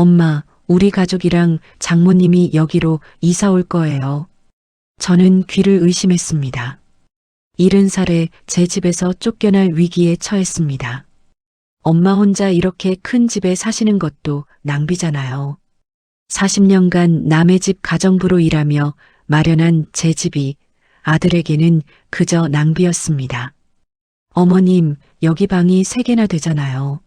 엄마, 우리 가족이랑 장모님이 여기로 이사 올 거예요. 저는 귀를 의심했습니다. 70살에 제 집에서 쫓겨날 위기에 처했습니다. 엄마 혼자 이렇게 큰 집에 사시는 것도 낭비잖아요. 40년간 남의 집 가정부로 일하며 마련한 제 집이 아들에게는 그저 낭비였습니다. 어머님, 여기 방이 3개나 되잖아요.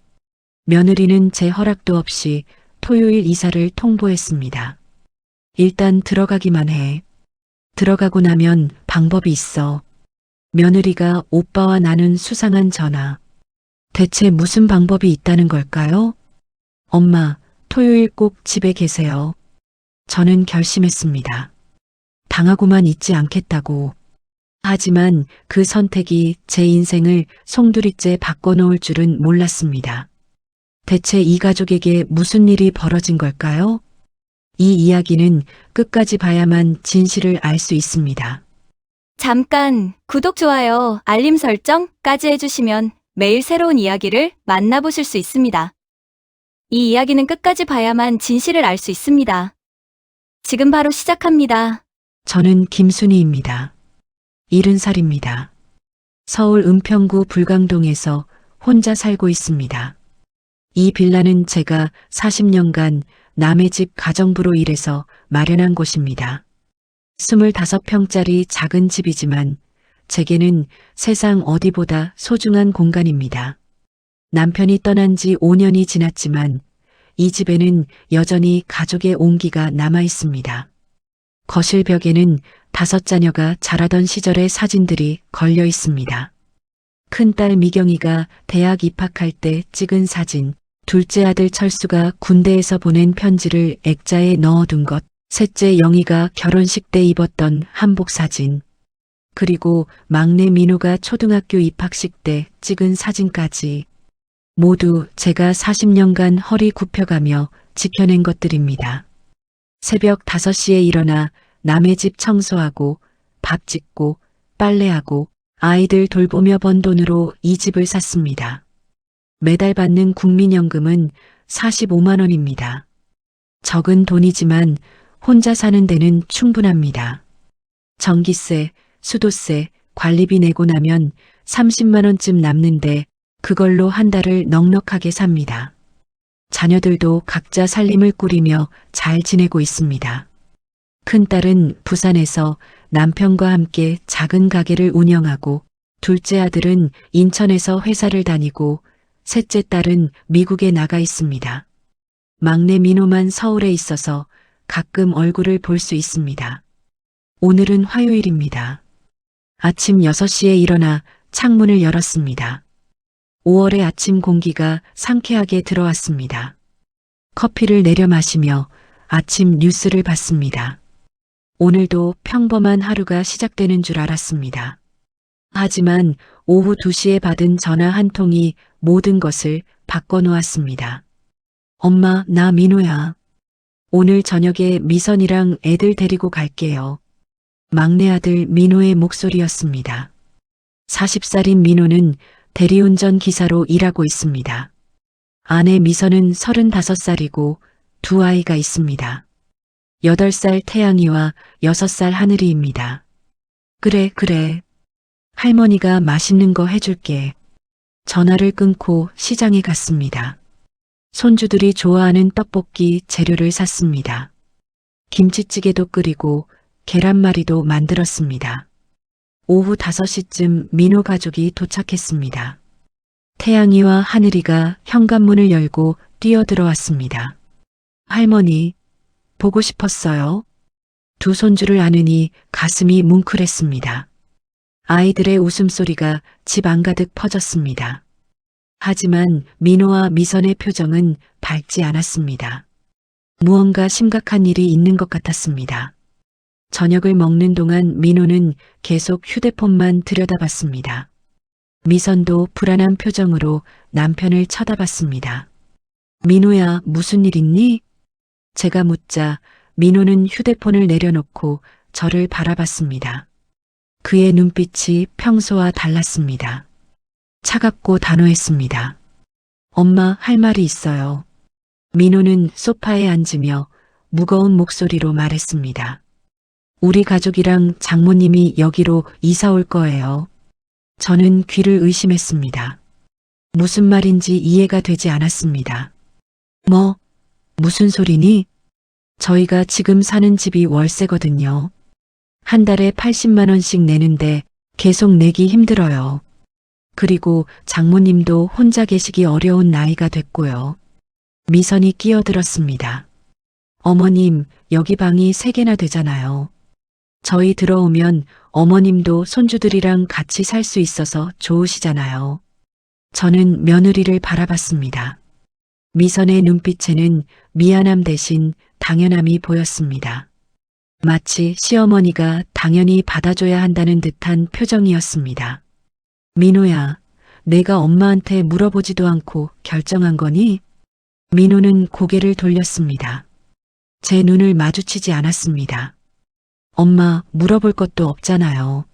며느리는 제 허락도 없이 토요일 이사를 통보했습니다. 일단 들어가기만 해. 들어가고 나면 방법이 있어. 며느리가 오빠와 나눈 수상한 전화. 대체 무슨 방법이 있다는 걸까요? 엄마, 토요일 꼭 집에 계세요. 저는 결심했습니다. 당하고만 있지 않겠다고. 하지만 그 선택이 제 인생을 송두리째 바꿔놓을 줄은 몰랐습니다. 대체 이 가족에게 무슨 일이 벌어진 걸까요? 이 이야기는 끝까지 봐야만 진실을 알 수 있습니다. 잠깐 구독, 좋아요, 알림 설정까지 해주시면 매일 새로운 이야기를 만나보실 수 있습니다. 이 이야기는 끝까지 봐야만 진실을 알 수 있습니다. 지금 바로 시작합니다. 저는 김순희입니다. 70살입니다. 서울 은평구 불광동에서 혼자 살고 있습니다. 이 빌라는 제가 40년간 남의 집 가정부로 일해서 마련한 곳입니다. 25평짜리 작은 집이지만 제게는 세상 어디보다 소중한 공간입니다. 남편이 떠난 지 5년이 지났지만 이 집에는 여전히 가족의 온기가 남아 있습니다. 거실 벽에는 5자녀가 자라던 시절의 사진들이 걸려 있습니다. 큰딸 미경이가 대학 입학할 때 찍은 사진, 둘째 아들 철수가 군대에서 보낸 편지를 액자에 넣어둔 것, 셋째 영희가 결혼식 때 입었던 한복 사진, 그리고 막내 민호가 초등학교 입학식 때 찍은 사진까지 모두 제가 40년간 허리 굽혀가며 지켜낸 것들입니다. 새벽 5시에 일어나 남의 집 청소하고 밥 짓고 빨래하고 아이들 돌보며 번 돈으로 이 집을 샀습니다. 매달 받는 국민연금은 45만 원입니다. 적은 돈이지만 혼자 사는 데는 충분합니다. 전기세, 수도세, 관리비 내고 나면 30만 원쯤 남는데 그걸로 한 달을 넉넉하게 삽니다. 자녀들도 각자 살림을 꾸리며 잘 지내고 있습니다. 큰딸은 부산에서 남편과 함께 작은 가게를 운영하고 둘째 아들은 인천에서 회사를 다니고 셋째 딸은 미국에 나가 있습니다. 막내 민호만 서울에 있어서 가끔 얼굴을 볼 수 있습니다. 오늘은 화요일입니다. 아침 6시에 일어나 창문을 열었습니다. 5월의 아침 공기가 상쾌하게 들어왔습니다. 커피를 내려 마시며 아침 뉴스를 봤습니다. 오늘도 평범한 하루가 시작되는 줄 알았습니다. 하지만 오후 2시에 받은 전화 한 통이 모든 것을 바꿔놓았습니다. 엄마, 나 민호야. 오늘 저녁에 미선이랑 애들 데리고 갈게요. 막내 아들 민호의 목소리였습니다. 40살인 민호는 대리운전 기사로 일하고 있습니다. 아내 미선은 35살이고 두 아이가 있습니다. 8살 태양이와 6살 하늘이입니다. 그래. 할머니가 맛있는 거 해줄게. 전화를 끊고 시장에 갔습니다. 손주들이 좋아하는 떡볶이 재료를 샀습니다. 김치찌개도 끓이고 계란말이도 만들었습니다. 오후 5시쯤 민호 가족이 도착했습니다. 태양이와 하늘이가 현관문을 열고 뛰어들어왔습니다. 할머니, 보고 싶었어요. 두 손주를 안으니 가슴이 뭉클했습니다. 아이들의 웃음소리가 집 안가득 퍼졌습니다. 하지만 민호와 미선의 표정은 밝지 않았습니다. 무언가 심각한 일이 있는 것 같았습니다. 저녁을 먹는 동안 민호는 계속 휴대폰만 들여다봤습니다. 미선도 불안한 표정으로 남편을 쳐다봤습니다. 민호야, 무슨 일 있니? 제가 묻자 민호는 휴대폰을 내려놓고 저를 바라봤습니다. 그의 눈빛이 평소와 달랐습니다. 차갑고 단호했습니다. 엄마, 할 말이 있어요. 민호는 소파에 앉으며 무거운 목소리로 말했습니다. 우리 가족이랑 장모님이 여기로 이사 올 거예요. 저는 귀를 의심했습니다. 무슨 말인지 이해가 되지 않았습니다. 무슨 소리니? 저희가 지금 사는 집이 월세거든요. 한 달에 80만 원씩 내는데 계속 내기 힘들어요. 그리고 장모님도 혼자 계시기 어려운 나이가 됐고요. 미선이 끼어들었습니다. 어머님, 여기 방이 3개나 되잖아요. 저희 들어오면 어머님도 손주들이랑 같이 살 수 있어서 좋으시잖아요. 저는 며느리를 바라봤습니다. 미선의 눈빛에는 미안함 대신 당연함이 보였습니다. 마치 시어머니가 당연히 받아줘야 한다는 듯한 표정이었습니다. 민호야, 내가 엄마한테 물어보지도 않고 결정한 거니? 민호는 고개를 돌렸습니다. 제 눈을 마주치지 않았습니다. 엄마, 물어볼 것도 없잖아요.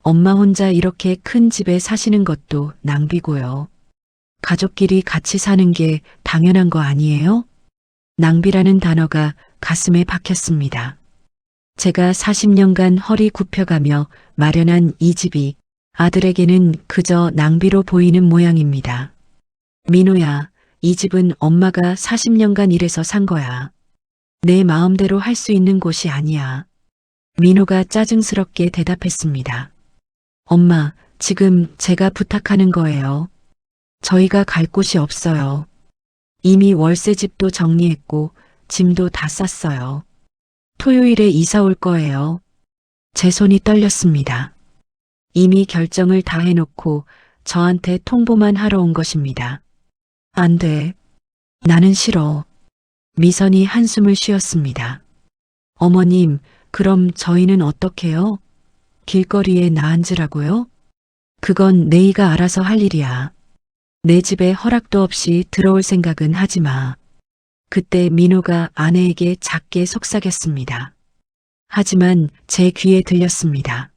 엄마 혼자 이렇게 큰 집에 사시는 것도 낭비고요. 가족끼리 같이 사는 게 당연한 거 아니에요? 낭비라는 단어가 가슴에 박혔습니다. 제가 40년간 허리 굽혀가며 마련한 이 집이 아들에게는 그저 낭비로 보이는 모양입니다. 민호야, 이 집은 엄마가 40년간 일해서 산 거야. 내 마음대로 할 수 있는 곳이 아니야. 민호가 짜증스럽게 대답했습니다. 엄마, 지금 제가 부탁하는 거예요. 저희가 갈 곳이 없어요. 이미 월세집도 정리했고 짐도 다 쌌어요. 토요일에 이사 올 거예요. 제 손이 떨렸습니다. 이미 결정을 다 해놓고 저한테 통보만 하러 온 것입니다. 안 돼. 나는 싫어. 미선이 한숨을 쉬었습니다. 어머님, 그럼 저희는 어떡해요? 길거리에 나앉으라고요? 그건 내이가 알아서 할 일이야. 내 집에 허락도 없이 들어올 생각은 하지 마. 그때 민호가 아내에게 작게 속삭였습니다. 하지만 제 귀에 들렸습니다.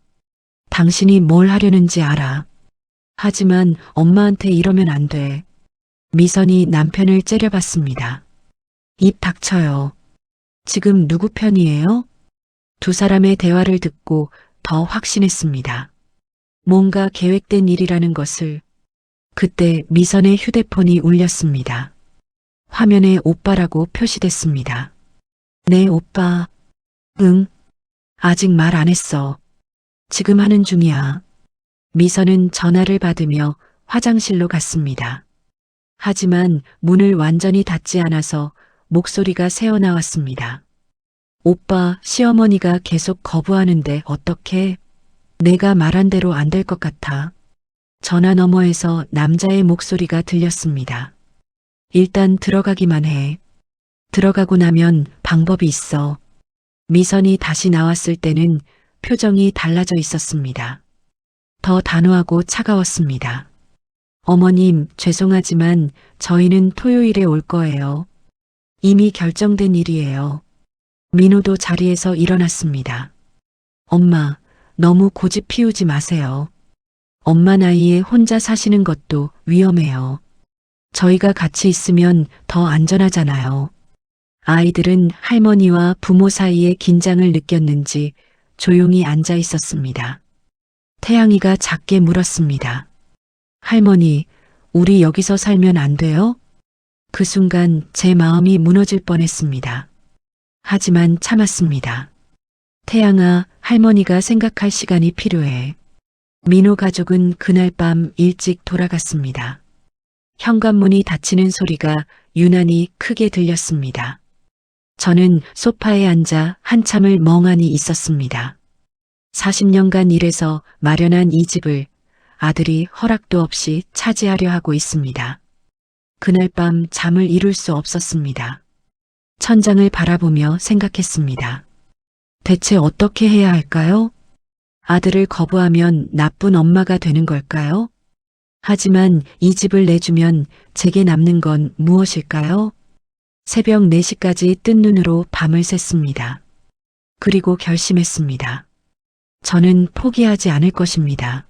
당신이 뭘 하려는지 알아. 하지만 엄마한테 이러면 안 돼. 미선이 남편을 째려봤습니다. 입 닥쳐요. 지금 누구 편이에요? 두 사람의 대화를 듣고 더 확신했습니다. 뭔가 계획된 일이라는 것을. 그때 미선의 휴대폰이 울렸습니다. 화면에 오빠라고 표시됐습니다. 네, 오빠. 응. 아직 말 안 했어. 지금 하는 중이야. 미선은 전화를 받으며 화장실로 갔습니다. 하지만 문을 완전히 닫지 않아서 목소리가 새어나왔습니다. 오빠, 시어머니가 계속 거부하는데 어떡해? 내가 말한 대로 안 될 것 같아. 전화 너머에서 남자의 목소리가 들렸습니다. 일단 들어가기만 해. 들어가고 나면 방법이 있어. 미선이 다시 나왔을 때는 표정이 달라져 있었습니다. 더 단호하고 차가웠습니다. 어머님, 죄송하지만 저희는 토요일에 올 거예요. 이미 결정된 일이에요. 민호도 자리에서 일어났습니다. 엄마, 너무 고집 피우지 마세요. 엄마 나이에 혼자 사시는 것도 위험해요. 저희가 같이 있으면 더 안전하잖아요. 아이들은 할머니와 부모 사이에 긴장을 느꼈는지 조용히 앉아 있었습니다. 태양이가 작게 물었습니다. 할머니, 우리 여기서 살면 안 돼요? 그 순간 제 마음이 무너질 뻔했습니다. 하지만 참았습니다. 태양아, 할머니가 생각할 시간이 필요해. 민호 가족은 그날 밤 일찍 돌아갔습니다. 현관문이 닫히는 소리가 유난히 크게 들렸습니다. 저는 소파에 앉아 한참을 멍하니 있었습니다. 40년간 일해서 마련한 이 집을 아들이 허락도 없이 차지하려 하고 있습니다. 그날 밤 잠을 이룰 수 없었습니다. 천장을 바라보며 생각했습니다. 대체 어떻게 해야 할까요? 아들을 거부하면 나쁜 엄마가 되는 걸까요? 하지만 이 집을 내주면 제게 남는 건 무엇일까요? 새벽 4시까지 뜬 눈으로 밤을 샜습니다. 그리고 결심했습니다. 저는 포기하지 않을 것입니다.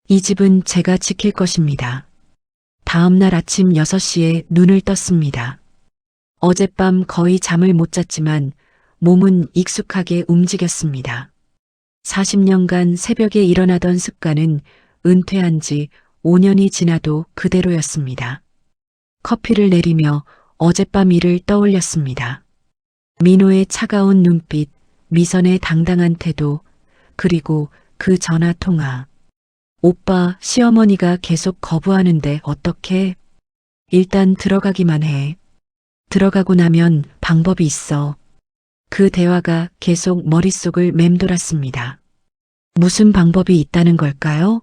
이 집은 제가 지킬 것입니다. 다음 날 아침 6시에 눈을 떴습니다. 어젯밤 거의 잠을 못 잤지만 몸은 익숙하게 움직였습니다. 40년간 새벽에 일어나던 습관은 은퇴한 지 5년이 지나도 그대로였습니다. 커피를 내리며 어젯밤 일을 떠올렸습니다. 민호의 차가운 눈빛, 미선의 당당한 태도, 그리고 그 전화 통화. 오빠, 시어머니가 계속 거부하는데 어떡해? 일단 들어가기만 해. 들어가고 나면 방법이 있어. 그 대화가 계속 머릿속을 맴돌았습니다. 무슨 방법이 있다는 걸까요?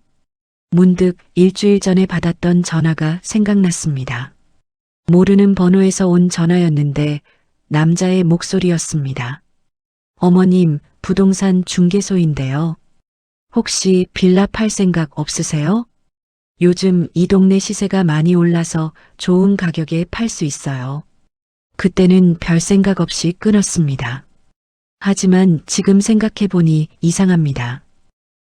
문득 일주일 전에 받았던 전화가 생각났습니다. 모르는 번호에서 온 전화였는데 남자의 목소리였습니다. 어머님, 부동산 중개소인데요. 혹시 빌라 팔 생각 없으세요? 요즘 이 동네 시세가 많이 올라서 좋은 가격에 팔 수 있어요. 그때는 별 생각 없이 끊었습니다. 하지만 지금 생각해보니 이상합니다.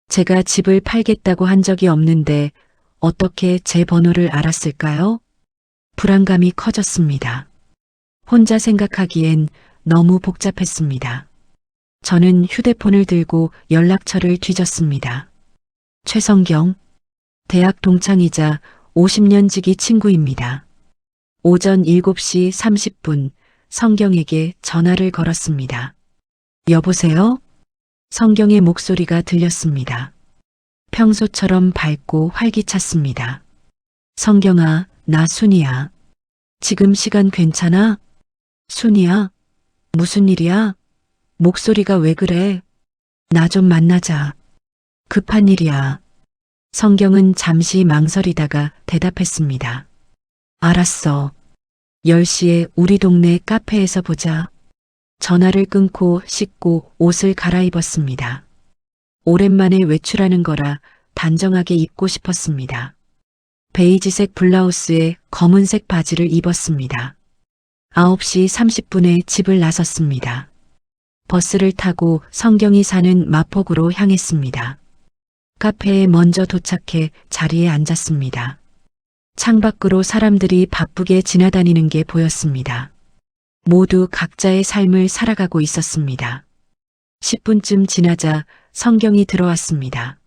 제가 집을 팔겠다고 한 적이 없는데 어떻게 제 번호를 알았을까요? 불안감이 커졌습니다. 혼자 생각하기엔 너무 복잡했습니다. 저는 휴대폰을 들고 연락처를 뒤졌습니다. 최성경, 대학 동창이자 50년 지기 친구입니다. 오전 7시 30분 성경에게 전화를 걸었습니다. 여보세요? 성경의 목소리가 들렸습니다. 평소처럼 밝고 활기찼습니다. 성경아, 나 순이야. 지금 시간 괜찮아? 순이야? 무슨 일이야? 목소리가 왜 그래? 나 좀 만나자. 급한 일이야. 성경은 잠시 망설이다가 대답했습니다. 알았어. 10시에 우리 동네 카페에서 보자. 전화를 끊고 씻고 옷을 갈아입었습니다. 오랜만에 외출하는 거라 단정하게 입고 싶었습니다. 베이지색 블라우스에 검은색 바지를 입었습니다. 9시 30분에 집을 나섰습니다. 버스를 타고 성경이 사는 마포구로 향했습니다. 카페에 먼저 도착해 자리에 앉았습니다. 창밖으로 사람들이 바쁘게 지나다니는 게 보였습니다. 모두 각자의 삶을 살아가고 있었습니다. 10분쯤 지나자 성경이 들어왔습니다.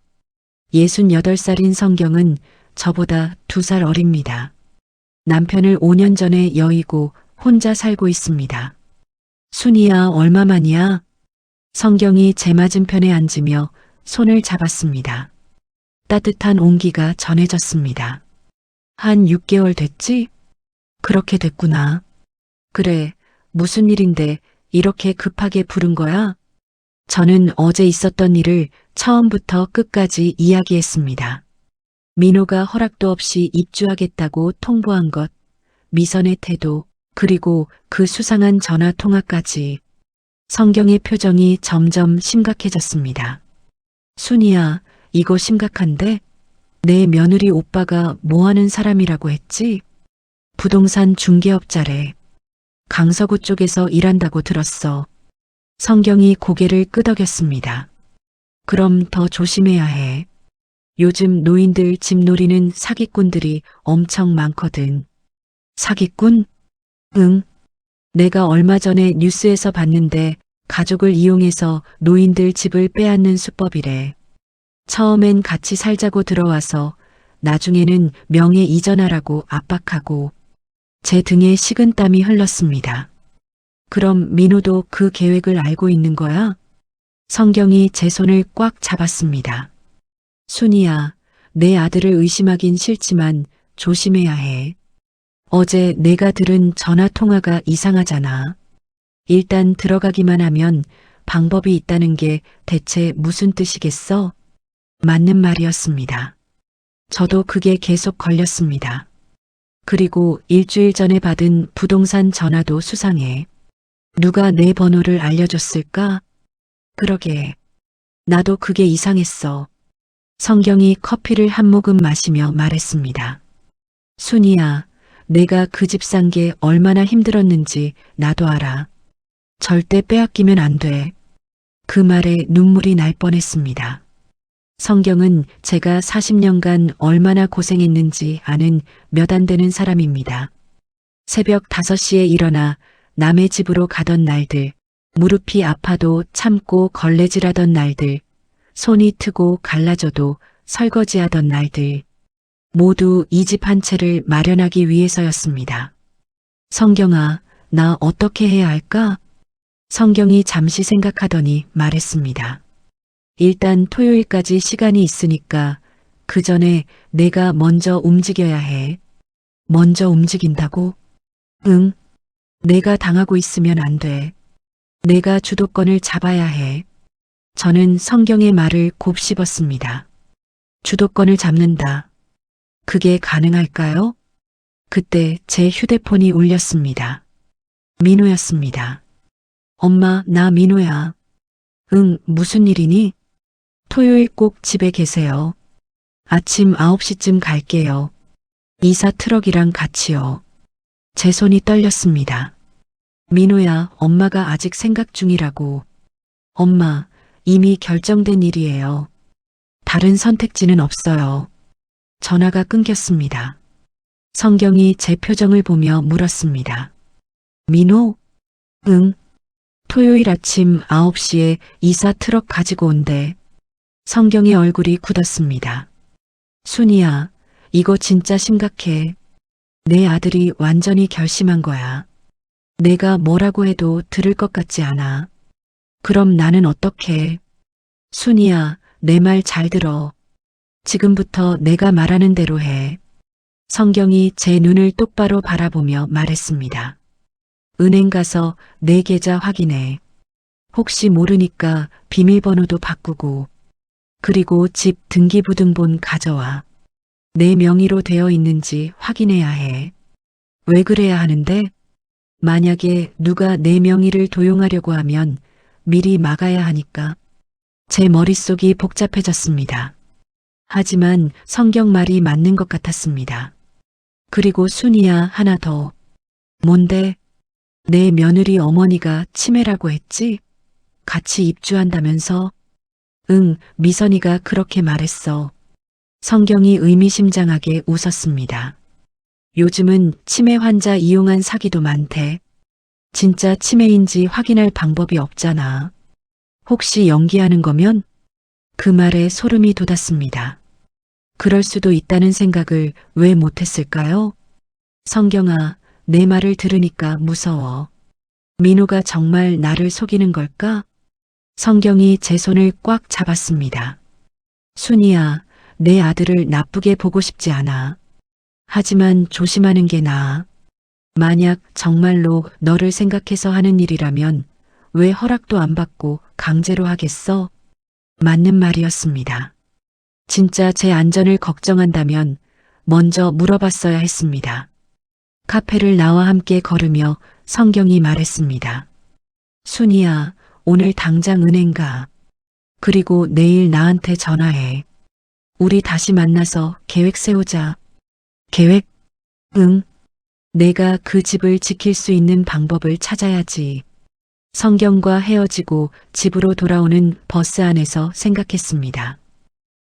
68살인 성경은 저보다 2살 어립니다. 남편을 5년 전에 여의고 혼자 살고 있습니다. 순이야, 얼마만이야? 성경이 제 맞은편에 앉으며 손을 잡았습니다. 따뜻한 온기가 전해졌습니다. 한 6개월 됐지? 그렇게 됐구나. 그래, 무슨 일인데 이렇게 급하게 부른 거야? 저는 어제 있었던 일을 처음부터 끝까지 이야기했습니다. 민호가 허락도 없이 입주하겠다고 통보한 것, 미선의 태도, 그리고 그 수상한 전화 통화까지. 성경의 표정이 점점 심각해졌습니다. 순이야, 이거 심각한데? 내 며느리 오빠가 뭐 하는 사람이라고 했지? 부동산 중개업자래. 강서구 쪽에서 일한다고 들었어. 성경이 고개를 끄덕였습니다. 그럼 더 조심해야 해. 요즘 노인들 집 노리는 사기꾼들이 엄청 많거든. 사기꾼? 응. 내가 얼마 전에 뉴스에서 봤는데 가족을 이용해서 노인들 집을 빼앗는 수법이래. 처음엔 같이 살자고 들어와서 나중에는 명예 이전하라고 압박하고. 제 등에 식은땀이 흘렀습니다. 그럼 민호도 그 계획을 알고 있는 거야? 성경이 제 손을 꽉 잡았습니다. 순이야, 내 아들을 의심하긴 싫지만 조심해야 해. 어제 내가 들은 전화 통화가 이상하잖아. 일단 들어가기만 하면 방법이 있다는 게 대체 무슨 뜻이겠어? 맞는 말이었습니다. 저도 그게 계속 걸렸습니다. 그리고 일주일 전에 받은 부동산 전화도 수상해. 누가 내 번호를 알려줬을까? 그러게. 나도 그게 이상했어. 성경이 커피를 한 모금 마시며 말했습니다. 순이야, 내가 그 집 산 게 얼마나 힘들었는지 나도 알아. 절대 빼앗기면 안 돼. 그 말에 눈물이 날 뻔했습니다. 성경은 제가 40년간 얼마나 고생했는지 아는 몇 안 되는 사람입니다. 새벽 5시에 일어나 남의 집으로 가던 날들, 무릎이 아파도 참고 걸레질하던 날들, 손이 트고 갈라져도 설거지하던 날들, 모두 이 집 한 채를 마련하기 위해서였습니다. 성경아, 나 어떻게 해야 할까? 성경이 잠시 생각하더니 말했습니다. 일단 토요일까지 시간이 있으니까 그 전에 내가 먼저 움직여야 해. 먼저 움직인다고? 응. 내가 당하고 있으면 안 돼. 내가 주도권을 잡아야 해. 저는 성경의 말을 곱씹었습니다. 주도권을 잡는다. 그게 가능할까요? 그때 제 휴대폰이 울렸습니다. 민호였습니다. 엄마, 나 민호야. 응, 무슨 일이니? 토요일 꼭 집에 계세요. 아침 9시쯤 갈게요. 이사 트럭이랑 같이요. 제 손이 떨렸습니다. 민호야, 엄마가 아직 생각 중이라고. 엄마, 이미 결정된 일이에요. 다른 선택지는 없어요. 전화가 끊겼습니다. 성경이 제 표정을 보며 물었습니다. 민호? 응. 토요일 아침 9시에 이사 트럭 가지고 온대. 성경의 얼굴이 굳었습니다. 순이야, 이거 진짜 심각해. 내 아들이 완전히 결심한 거야. 내가 뭐라고 해도 들을 것 같지 않아. 그럼 나는 어떡해? 순이야, 내 말 잘 들어. 지금부터 내가 말하는 대로 해. 성경이 제 눈을 똑바로 바라보며 말했습니다. 은행 가서 내 계좌 확인해. 혹시 모르니까 비밀번호도 바꾸고. 그리고 집 등기부등본 가져와. 내 명의로 되어 있는지 확인해야 해. 왜 그래야 하는데? 만약에 누가 내 명의를 도용하려고 하면 미리 막아야 하니까. 제 머릿속이 복잡해졌습니다. 하지만 성경 말이 맞는 것 같았습니다. 그리고 순이야, 하나 더. 뭔데? 내 며느리 어머니가 치매라고 했지? 같이 입주한다면서? 응, 미선이가 그렇게 말했어. 성경이 의미심장하게 웃었습니다. 요즘은 치매 환자 이용한 사기도 많대. 진짜 치매인지 확인할 방법이 없잖아. 혹시 연기하는 거면? 그 말에 소름이 돋았습니다. 그럴 수도 있다는 생각을 왜 못했을까요? 성경아, 내 말을 들으니까 무서워. 민호가 정말 나를 속이는 걸까? 성경이 제 손을 꽉 잡았습니다. 순이야, 내 아들을 나쁘게 보고 싶지 않아. 하지만 조심하는 게 나아. 만약 정말로 너를 생각해서 하는 일이라면 왜 허락도 안 받고 강제로 하겠어? 맞는 말이었습니다. 진짜 제 안전을 걱정한다면 먼저 물어봤어야 했습니다. 카페를 나와 함께 걸으며 성경이 말했습니다. 순이야, 오늘 당장 은행 가. 그리고 내일 나한테 전화해. 우리 다시 만나서 계획 세우자. 계획? 응. 내가 그 집을 지킬 수 있는 방법을 찾아야지. 성경과 헤어지고 집으로 돌아오는 버스 안에서 생각했습니다.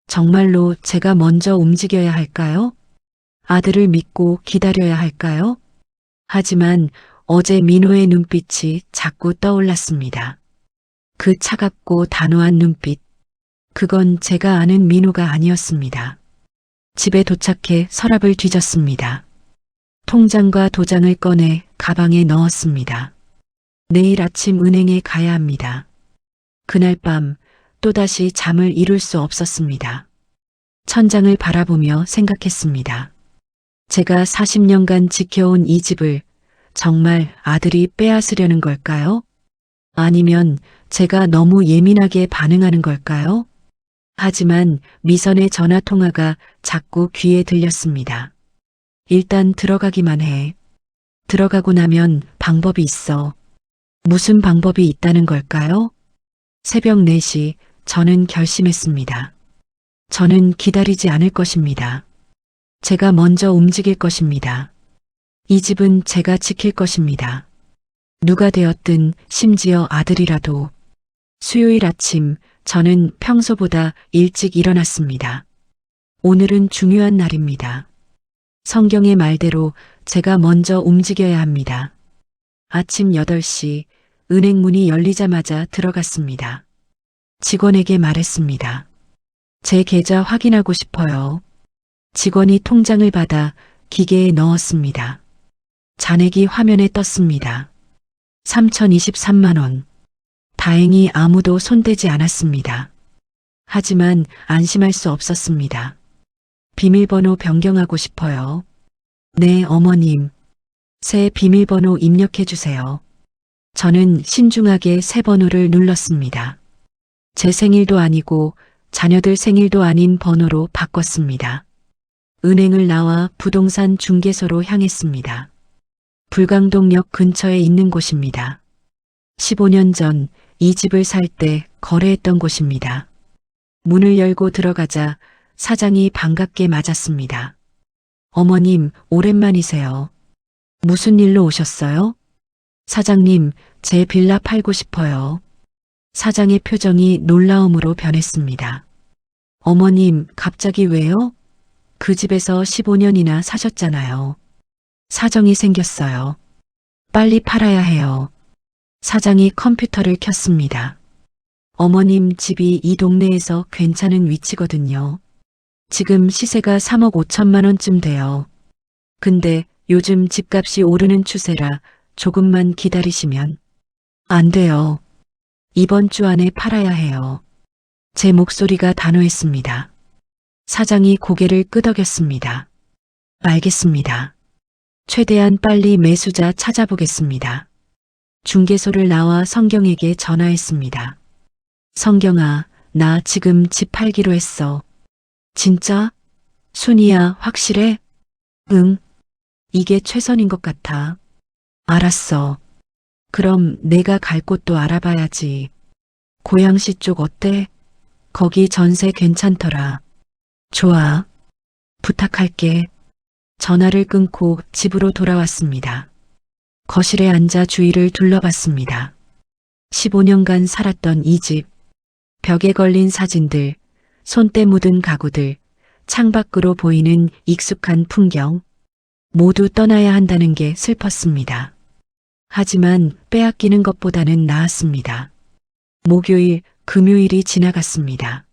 정말로 제가 먼저 움직여야 할까요? 아들을 믿고 기다려야 할까요? 하지만 어제 민호의 눈빛이 자꾸 떠올랐습니다. 그 차갑고 단호한 눈빛. 그건 제가 아는 민호가 아니었습니다. 집에 도착해 서랍을 뒤졌습니다. 통장과 도장을 꺼내 가방에 넣었습니다. 내일 아침 은행에 가야 합니다. 그날 밤 또다시 잠을 이룰 수 없었습니다. 천장을 바라보며 생각했습니다. 제가 40년간 지켜온 이 집을 정말 아들이 빼앗으려는 걸까요? 아니면 제가 너무 예민하게 반응하는 걸까요? 하지만 미선의 전화 통화가 자꾸 귀에 들렸습니다. 일단 들어가기만 해. 들어가고 나면 방법이 있어. 무슨 방법이 있다는 걸까요? 새벽 4시 저는 결심했습니다. 저는 기다리지 않을 것입니다. 제가 먼저 움직일 것입니다. 이 집은 제가 지킬 것입니다. 누가 되었든 심지어 아들이라도. 수요일 아침 저는 평소보다 일찍 일어났습니다. 오늘은 중요한 날입니다. 성경의 말대로 제가 먼저 움직여야 합니다. 아침 8시 은행 문이 열리자마자 들어갔습니다. 직원에게 말했습니다. 제 계좌 확인하고 싶어요. 직원이 통장을 받아 기계에 넣었습니다. 잔액이 화면에 떴습니다. 3,023만 원. 다행히 아무도 손대지 않았습니다. 하지만 안심할 수 없었습니다. 비밀번호 변경하고 싶어요. 네, 어머님. 새 비밀번호 입력해 주세요. 저는 신중하게 새 번호를 눌렀습니다. 제 생일도 아니고 자녀들 생일도 아닌 번호로 바꿨습니다. 은행을 나와 부동산 중개소로 향했습니다. 불광동역 근처에 있는 곳입니다. 15년 전 이 집을 살 때 거래했던 곳입니다. 문을 열고 들어가자 사장이 반갑게 맞았습니다. 어머님, 오랜만이세요. 무슨 일로 오셨어요? 사장님, 제 빌라 팔고 싶어요. 사장의 표정이 놀라움으로 변했습니다. 어머님, 갑자기 왜요? 그 집에서 15년이나 사셨잖아요. 사정이 생겼어요. 빨리 팔아야 해요. 사장이 컴퓨터를 켰습니다. 어머님 집이 이 동네에서 괜찮은 위치거든요. 지금 시세가 3억 5천만 원쯤 돼요. 근데 요즘 집값이 오르는 추세라 조금만 기다리시면. 안 돼요. 이번 주 안에 팔아야 해요. 제 목소리가 단호했습니다. 사장이 고개를 끄덕였습니다. 알겠습니다. 최대한 빨리 매수자 찾아보겠습니다. 중개소를 나와 성경에게 전화했습니다. 성경아, 나 지금 집 팔기로 했어. 진짜? 순이야, 확실해? 응. 이게 최선인 것 같아. 알았어. 그럼 내가 갈 곳도 알아봐야지. 고양시 쪽 어때? 거기 전세 괜찮더라. 좋아. 부탁할게. 전화를 끊고 집으로 돌아왔습니다. 거실에 앉아 주위를 둘러봤습니다. 15년간 살았던 이 집. 벽에 걸린 사진들, 손때 묻은 가구들, 창밖으로 보이는 익숙한 풍경. 모두 떠나야 한다는 게 슬펐습니다. 하지만 빼앗기는 것보다는 나았습니다. 목요일, 금요일이 지나갔습니다.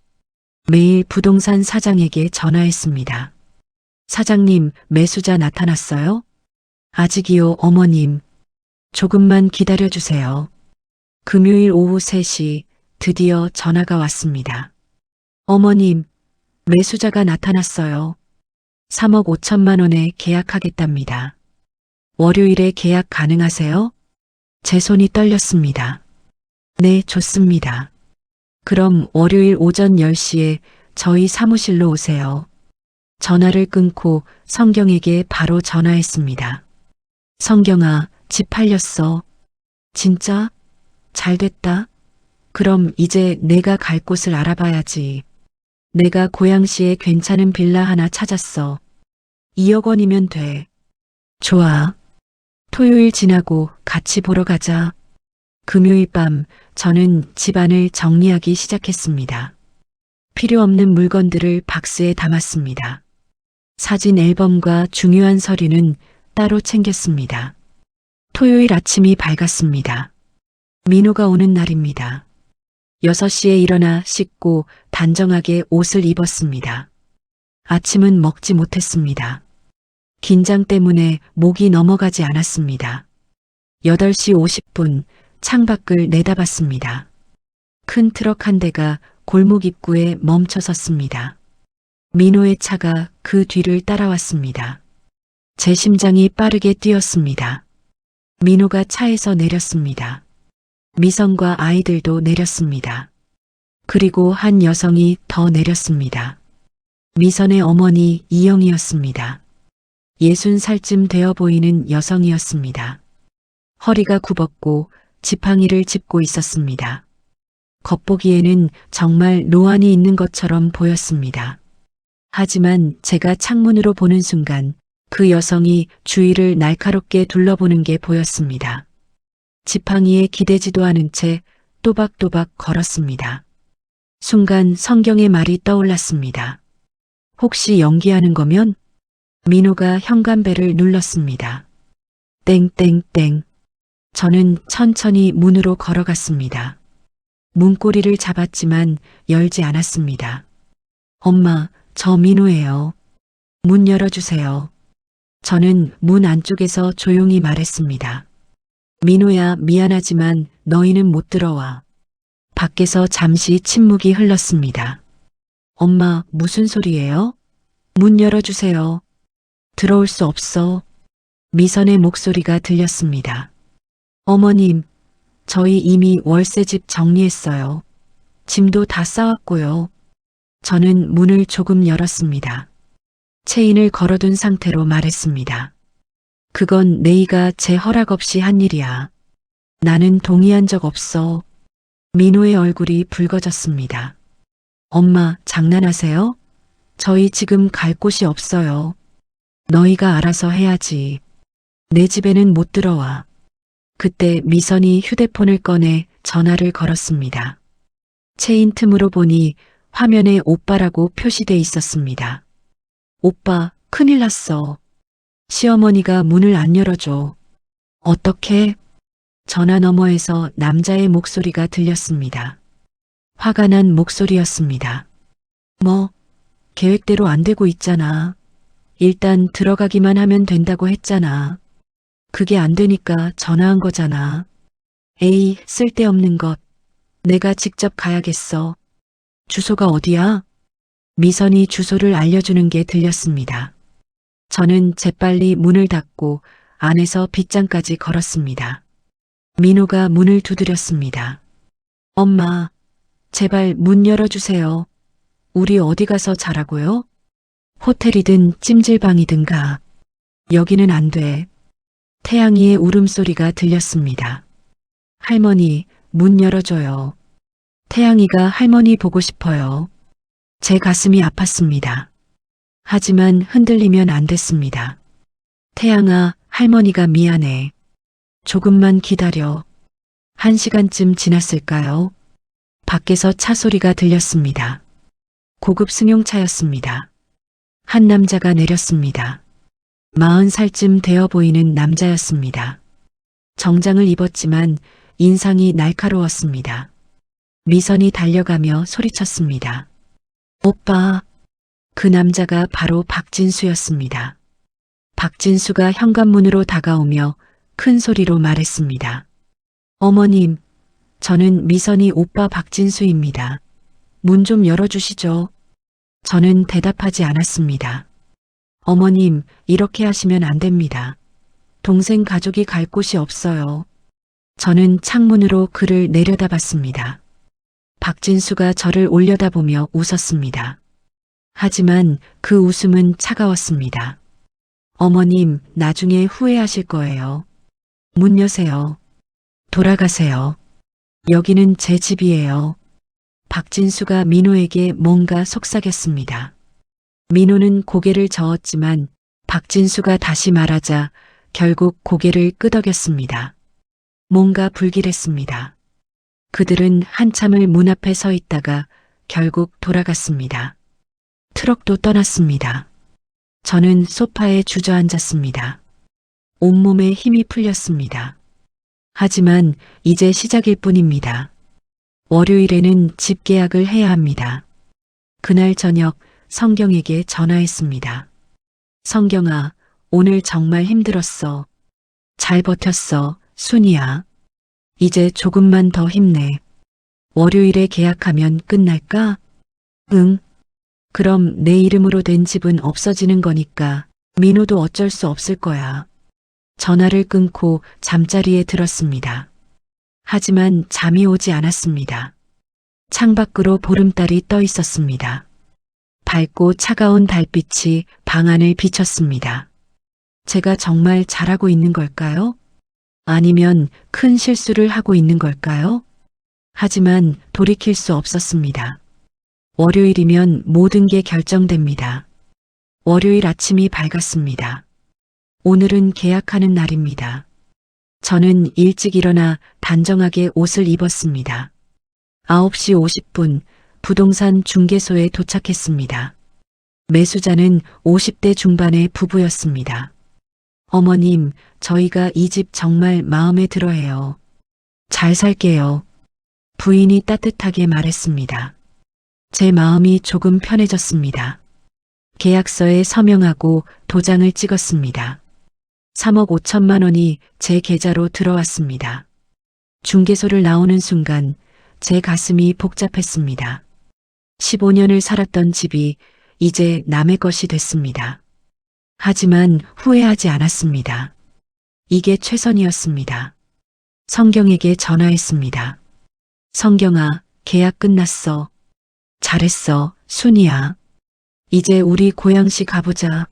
매일 부동산 사장에게 전화했습니다. 사장님, 매수자 나타났어요? 아직이요, 어머님. 조금만 기다려주세요. 금요일 오후 3시 드디어 전화가 왔습니다. 어머님, 매수자가 나타났어요. 3억 5천만 원에 계약하겠답니다. 월요일에 계약 가능하세요? 제 손이 떨렸습니다. 네, 좋습니다. 그럼 월요일 오전 10시에 저희 사무실로 오세요. 전화를 끊고 성경에게 바로 전화했습니다. 성경아, 집 팔렸어. 진짜? 잘 됐다. 그럼 이제 내가 갈 곳을 알아봐야지. 내가 고양시에 괜찮은 빌라 하나 찾았어. 2억 원이면 돼. 좋아. 토요일 지나고 같이 보러 가자. 금요일 밤 저는 집안을 정리하기 시작했습니다. 필요 없는 물건들을 박스에 담았습니다. 사진 앨범과 중요한 서류는 따로 챙겼습니다. 토요일 아침이 밝았습니다. 민호가 오는 날입니다. 6시에 일어나 씻고 단정하게 옷을 입었습니다. 아침은 먹지 못했습니다. 긴장 때문에 목이 넘어가지 않았습니다. 8시 50분 창밖을 내다봤습니다. 큰 트럭 한 대가 골목 입구에 멈춰 섰습니다. 민호의 차가 그 뒤를 따라왔습니다. 제 심장이 빠르게 뛰었습니다. 민호가 차에서 내렸습니다. 미선과 아이들도 내렸습니다. 그리고 한 여성이 더 내렸습니다. 미선의 어머니 이영이었습니다. 60살쯤 되어 보이는 여성이었습니다. 허리가 굽었고 지팡이를 짚고 있었습니다. 겉보기에는 정말 노안이 있는 것처럼 보였습니다. 하지만 제가 창문으로 보는 순간 그 여성이 주위를 날카롭게 둘러보는 게 보였습니다. 지팡이에 기대지도 않은 채 또박또박 걸었습니다. 순간 성경의 말이 떠올랐습니다. 혹시 연기하는 거면? 민호가 현관벨을 눌렀습니다. 땡땡땡. 저는 천천히 문으로 걸어갔습니다. 문고리를 잡았지만 열지 않았습니다. 엄마, 저 민호예요. 문 열어주세요. 저는 문 안쪽에서 조용히 말했습니다. 민호야, 미안하지만 너희는 못 들어와. 밖에서 잠시 침묵이 흘렀습니다. 엄마, 무슨 소리예요? 문 열어주세요. 들어올 수 없어. 미선의 목소리가 들렸습니다. 어머님, 저희 이미 월세집 정리했어요. 짐도 다 싸왔고요. 저는 문을 조금 열었습니다. 체인을 걸어둔 상태로 말했습니다. 그건 네이가 제 허락 없이 한 일이야. 나는 동의한 적 없어. 민호의 얼굴이 붉어졌습니다. 엄마, 장난하세요? 저희 지금 갈 곳이 없어요. 너희가 알아서 해야지. 내 집에는 못 들어와. 그때 미선이 휴대폰을 꺼내 전화를 걸었습니다. 체인 틈으로 보니 화면에 오빠라고 표시돼 있었습니다. 오빠, 큰일 났어. 시어머니가 문을 안 열어줘. 어떻게? 전화 너머에서 남자의 목소리가 들렸습니다. 화가 난 목소리였습니다. 뭐, 계획대로 안 되고 있잖아. 일단 들어가기만 하면 된다고 했잖아. 그게 안 되니까 전화한 거잖아. 에이, 쓸데없는 것. 내가 직접 가야겠어. 주소가 어디야? 미선이 주소를 알려주는 게 들렸습니다. 저는 재빨리 문을 닫고 안에서 빗장까지 걸었습니다. 민호가 문을 두드렸습니다. 엄마, 제발 문 열어주세요. 우리 어디 가서 자라고요? 호텔이든 찜질방이든가. 여기는 안 돼. 태양이의 울음소리가 들렸습니다. 할머니, 문 열어줘요. 태양이가 할머니 보고 싶어요. 제 가슴이 아팠습니다. 하지만 흔들리면 안 됐습니다. 태양아, 할머니가 미안해. 조금만 기다려. 1시간쯤 지났을까요? 밖에서 차 소리가 들렸습니다. 고급 승용차였습니다. 한 남자가 내렸습니다. 40살쯤 되어 보이는 남자였습니다. 정장을 입었지만 인상이 날카로웠습니다. 미선이 달려가며 소리쳤습니다. 오빠. 그 남자가 바로 박진수였습니다. 박진수가 현관문으로 다가오며 큰 소리로 말했습니다. 어머님, 저는 미선이 오빠 박진수입니다. 문 좀 열어주시죠. 저는 대답하지 않았습니다. 어머님, 이렇게 하시면 안 됩니다. 동생 가족이 갈 곳이 없어요. 저는 창문으로 그를 내려다봤습니다. 박진수가 저를 올려다보며 웃었습니다. 하지만 그 웃음은 차가웠습니다. 어머님, 나중에 후회하실 거예요. 문 여세요. 돌아가세요. 여기는 제 집이에요. 박진수가 민호에게 뭔가 속삭였습니다. 민호는 고개를 저었지만 박진수가 다시 말하자 결국 고개를 끄덕였습니다. 뭔가 불길했습니다. 그들은 한참을 문 앞에 서 있다가 결국 돌아갔습니다. 트럭도 떠났습니다. 저는 소파에 주저앉았습니다. 온몸에 힘이 풀렸습니다. 하지만 이제 시작일 뿐입니다. 월요일에는 집 계약을 해야 합니다. 그날 저녁 성경에게 전화했습니다. 성경아, 오늘 정말 힘들었어. 잘 버텼어, 순이야. 이제 조금만 더 힘내. 월요일에 계약하면 끝날까? 응. 그럼 내 이름으로 된 집은 없어지는 거니까 민호도 어쩔 수 없을 거야. 전화를 끊고 잠자리에 들었습니다. 하지만 잠이 오지 않았습니다. 창밖으로 보름달이 떠 있었습니다. 밝고 차가운 달빛이 방 안을 비쳤습니다. 제가 정말 잘하고 있는 걸까요? 아니면 큰 실수를 하고 있는 걸까요? 하지만 돌이킬 수 없었습니다. 월요일이면 모든 게 결정됩니다. 월요일 아침이 밝았습니다. 오늘은 계약하는 날입니다. 저는 일찍 일어나 단정하게 옷을 입었습니다. 9시 50분 부동산 중개소에 도착했습니다. 매수자는 50대 중반의 부부였습니다. 어머님, 저희가 이 집 정말 마음에 들어 해요. 잘 살게요. 부인이 따뜻하게 말했습니다. 제 마음이 조금 편해졌습니다. 계약서에 서명하고 도장을 찍었습니다. 3억 5천만 원이 제 계좌로 들어왔습니다. 중개소를 나오는 순간 제 가슴이 복잡했습니다. 15년을 살았던 집이 이제 남의 것이 됐습니다. 하지만 후회하지 않았습니다. 이게 최선이었습니다. 성경에게 전화했습니다. 성경아, 계약 끝났어. 잘했어, 순이야. 이제 우리 고양시 가보자.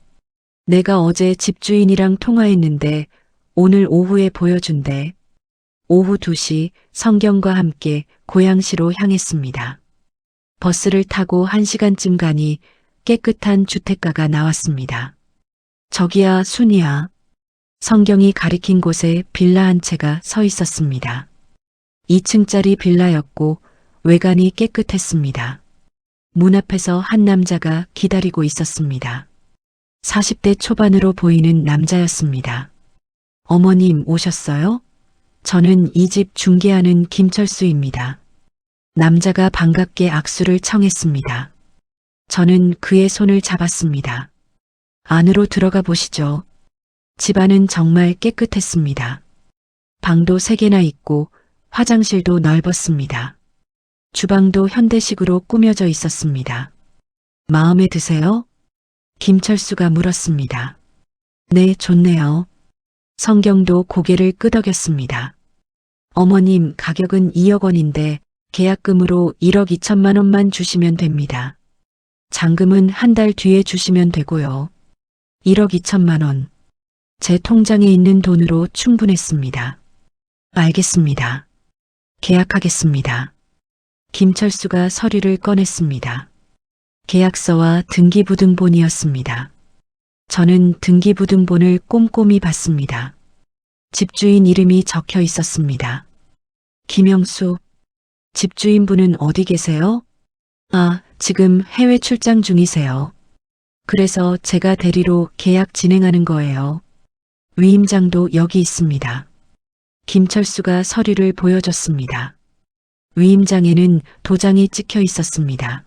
내가 어제 집주인이랑 통화했는데 오늘 오후에 보여준대. 오후 2시 성경과 함께 고양시로 향했습니다. 버스를 타고 1시간쯤 가니 깨끗한 주택가가 나왔습니다. 저기야, 순이야. 성경이 가리킨 곳에 빌라 한 채가 서 있었습니다. 2층짜리 빌라였고 외관이 깨끗했습니다. 문 앞에서 한 남자가 기다리고 있었습니다. 40대 초반으로 보이는 남자였습니다. 어머님 오셨어요? 저는 이 집 중개하는 김철수입니다. 남자가 반갑게 악수를 청했습니다. 저는 그의 손을 잡았습니다. 안으로 들어가 보시죠. 집안은 정말 깨끗했습니다. 방도 3개나 있고 화장실도 넓었습니다. 주방도 현대식으로 꾸며져 있었습니다. 마음에 드세요? 김철수가 물었습니다. 네, 좋네요. 성경도 고개를 끄덕였습니다. 어머님, 가격은 2억 원인데 계약금으로 1억 2천만 원만 주시면 됩니다. 잔금은 한 달 뒤에 주시면 되고요. 1억 2천만 원. 제 통장에 있는 돈으로 충분했습니다. 알겠습니다. 계약하겠습니다. 김철수가 서류를 꺼냈습니다. 계약서와 등기부등본이었습니다. 저는 등기부등본을 꼼꼼히 봤습니다. 집주인 이름이 적혀 있었습니다. 김영수. 집주인분은 어디 계세요? 아, 지금 해외 출장 중이세요. 그래서 제가 대리로 계약 진행하는 거예요. 위임장도 여기 있습니다. 김철수가 서류를 보여줬습니다. 위임장에는 도장이 찍혀 있었습니다.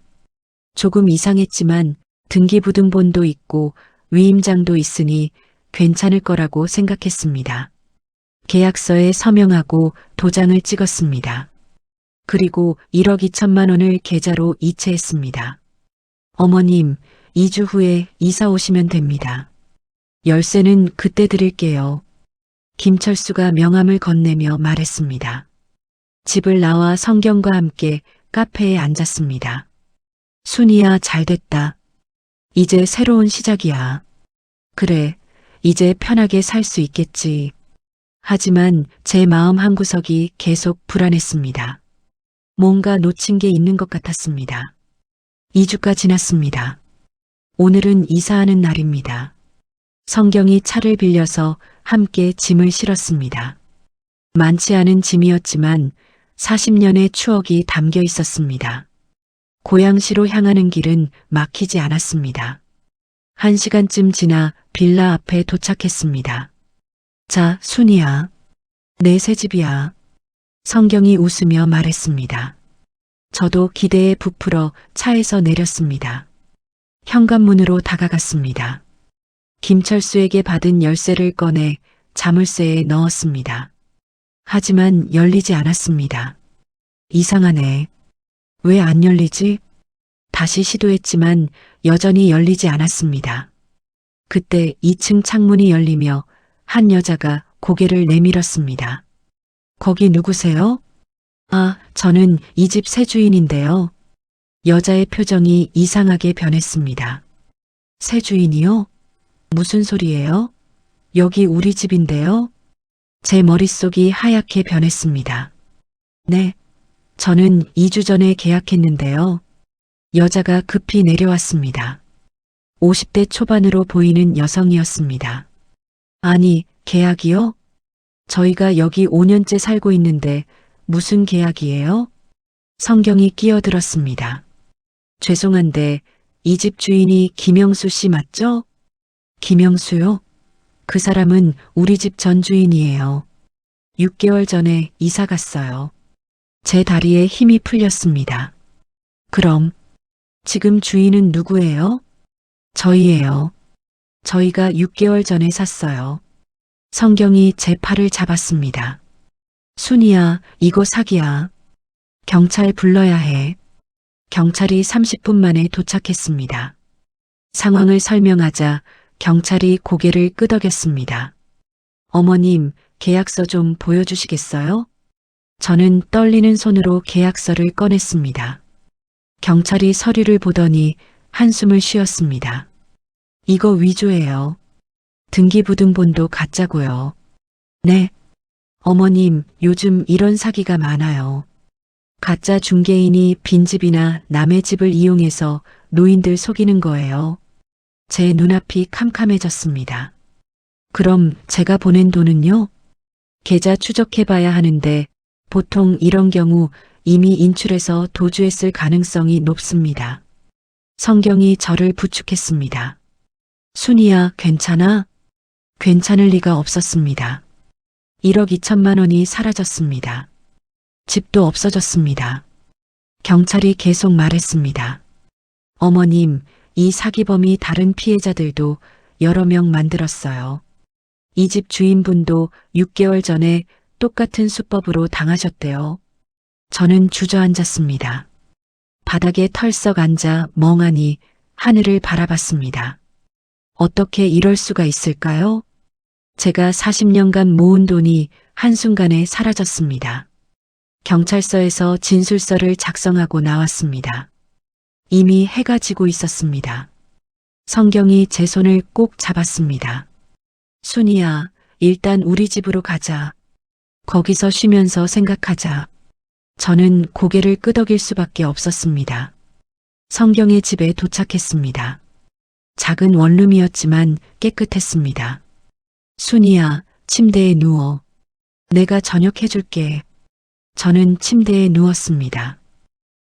조금 이상했지만 등기부등본도 있고 위임장도 있으니 괜찮을 거라고 생각했습니다. 계약서에 서명하고 도장을 찍었습니다. 그리고 1억 2천만 원을 계좌로 이체했습니다. 어머님, 2주 후에 이사 오시면 됩니다. 열쇠는 그때 드릴게요. 김철수가 명함을 건네며 말했습니다. 집을 나와 성경과 함께 카페에 앉았습니다. 순이야, 잘됐다. 이제 새로운 시작이야. 그래, 이제 편하게 살 수 있겠지. 하지만 제 마음 한구석이 계속 불안했습니다. 뭔가 놓친 게 있는 것 같았습니다. 2주가 지났습니다. 오늘은 이사하는 날입니다. 성경이 차를 빌려서 함께 짐을 실었습니다. 많지 않은 짐이었지만 40년의 추억이 담겨 있었습니다. 고양시로 향하는 길은 막히지 않았습니다. 1시간쯤 지나 빌라 앞에 도착했습니다. 자, 순이야. 내 새 집이야. 성경이 웃으며 말했습니다. 저도 기대에 부풀어 차에서 내렸습니다. 현관문으로 다가갔습니다. 김철수에게 받은 열쇠를 꺼내 자물쇠에 넣었습니다. 하지만 열리지 않았습니다. 이상하네. 왜 안 열리지? 다시 시도했지만 여전히 열리지 않았습니다. 그때 2층 창문이 열리며 한 여자가 고개를 내밀었습니다. 거기 누구세요? 아, 저는 이 집 새 주인인데요. 여자의 표정이 이상하게 변했습니다. 새 주인이요? 무슨 소리예요? 여기 우리 집인데요? 제 머릿속이 하얗게 변했습니다. 네, 저는 2주 전에 계약했는데요. 여자가 급히 내려왔습니다. 50대 초반으로 보이는 여성이었습니다. 아니, 계약이요? 저희가 여기 5년째 살고 있는데 무슨 계약이에요? 성경이 끼어들었습니다. 죄송한데 이 집 주인이 김영수 씨 맞죠? 김영수요? 그 사람은 우리 집 전 주인이에요. 6개월 전에 이사 갔어요. 제 다리에 힘이 풀렸습니다. 그럼 지금 주인은 누구예요? 저희예요. 저희가 6개월 전에 샀어요. 성경이 제 팔을 잡았습니다. 순이야, 이거 사기야. 경찰 불러야 해. 경찰이 30분 만에 도착했습니다. 상황을 설명하자 경찰이 고개를 끄덕였습니다. 어머님, 계약서 좀 보여주시겠어요? 저는 떨리는 손으로 계약서를 꺼냈습니다. 경찰이 서류를 보더니 한숨을 쉬었습니다. 이거 위조예요. 등기부등본도 가짜고요. 네. 어머님, 요즘 이런 사기가 많아요. 가짜 중개인이 빈집이나 남의 집을 이용해서 노인들 속이는 거예요. 제 눈앞이 캄캄해졌습니다. 그럼 제가 보낸 돈은요? 계좌 추적해봐야 하는데 보통 이런 경우 이미 인출해서 도주했을 가능성이 높습니다. 성경이 저를 부축했습니다. 순이야, 괜찮아? 괜찮을 리가 없었습니다. 1억 2천만 원이 사라졌습니다. 집도 없어졌습니다. 경찰이 계속 말했습니다. 어머님, 이 사기범이 다른 피해자들도 여러 명 만들었어요. 이 집 주인분도 6개월 전에 똑같은 수법으로 당하셨대요. 저는 주저앉았습니다. 바닥에 털썩 앉아 멍하니 하늘을 바라봤습니다. 어떻게 이럴 수가 있을까요? 제가 40년간 모은 돈이 한순간에 사라졌습니다. 경찰서에서 진술서를 작성하고 나왔습니다. 이미 해가 지고 있었습니다. 성경이 제 손을 꼭 잡았습니다. 순이야, 일단 우리 집으로 가자. 거기서 쉬면서 생각하자. 저는 고개를 끄덕일 수밖에 없었습니다. 성경의 집에 도착했습니다. 작은 원룸이었지만 깨끗했습니다. 순이야, 침대에 누워. 내가 저녁 해줄게. 저는 침대에 누웠습니다.